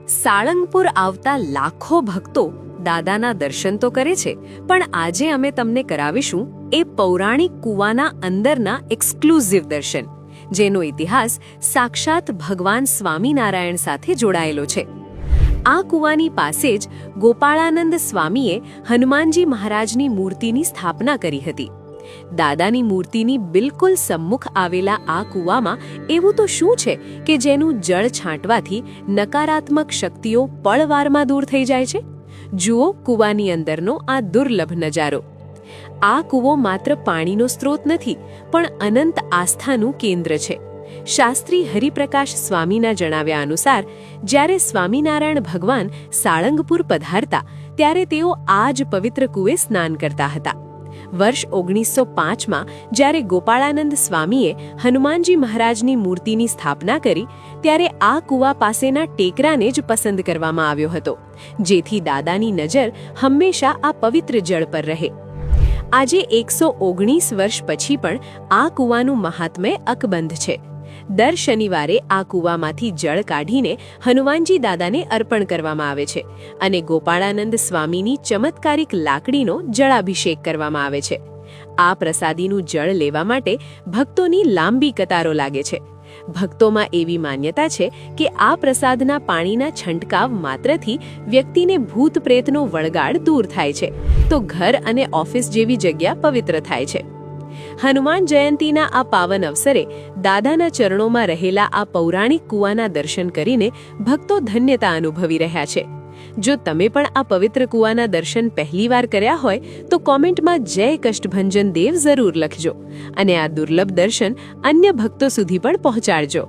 સાળંગપુર આવતા લાખો ભક્તો દાદાના દર્શન તો કરે છે, પણ આજે અમે તમને કરાવીશું એ પૌરાણિક કૂવાના અંદરના એક્સક્લુઝિવ દર્શન, જેનો ઇતિહાસ સાક્ષાત ભગવાન સ્વામિનારાયણ સાથે જોડાયેલો છે. આ કૂવાની પાસે જ ગોપાળાનંદ સ્વામીએ હનુમાનજી મહારાજની મૂર્તિની સ્થાપના કરી હતી. દાદાની મૂર્તિની બિલકુલ સમ્મુખ આવેલા આ કૂવામાં એવું તો શું છે કે જેનું જળ છાંટવાથી નકારાત્મક શક્તિઓ પળવારમાં દૂર થઈ જાય છે? જુઓ કૂવાની અંદરનો આ દુર્લભ નજારો. આ કૂવો માત્ર પાણીનો સ્ત્રોત નથી, પણ અનંત આસ્થાનું કેન્દ્ર છે. શાસ્ત્રી હરિપ્રકાશ સ્વામીના જણાવ્યા અનુસાર જ્યારે સ્વામિનારાયણ ભગવાન સાળંગપુર પધારતા ત્યારે તેઓ આ જ પવિત્ર કૂવે સ્નાન કરતા હતા. વર્ષ 1905માં જ્યારે ગોપાળાનંદ સ્વામીએ હનુમાનજી મહારાજની મૂર્તિની સ્થાપના કરી ત્યારે આ કૂવા પાસેના ટેકરાને જ પસંદ કરવામાં આવ્યો હતો, જેથી દાદાની નજર હંમેશા આ પવિત્ર જળ પર રહે. આજે 119 વર્ષ પછી પણ આ કૂવાનું મહાત્મ્ય અકબંધ છે. દર શનિવારે આ કૂવામાંથી જળ કાઢીને હનુમાનજી દાદાને અર્પણ કરવામાં આવે છે અને ગોપાળાનંદ સ્વામીની ચમત્કારિક લાકડીનો જળાભિષેક કરવામાં આવે છે. આ પ્રસાદીનું જળ લેવા માટે ભક્તોની લાંબી કતારો લાગે છે. ભક્તોમાં એવી માન્યતા છે કે આ પ્રસાદના પાણીના છંટકાવ માત્રથી વ્યક્તિને ભૂત પ્રેતનો વળગાડ દૂર થાય છે, તો ઘર અને ઓફિસ જેવી જગ્યા પવિત્ર થાય છે. હનુમાન જયંતીના આ પાવન અવસરે દાદાના ચરણોમાં રહેલા આ પૌરાણિક કૂવાના દર્શન કરીને ભક્તો ધન્યતા અનુભવી રહ્યા છે. જો તમે પણ આ પવિત્ર કૂવાના દર્શન પહેલીવાર કર્યા હોય તો કોમેન્ટમાં જય કષ્ટભંજન દેવ જરૂર લખજો અને આ દુર્લભ દર્શન અન્ય ભક્તો સુધી પણ પહોંચાડજો.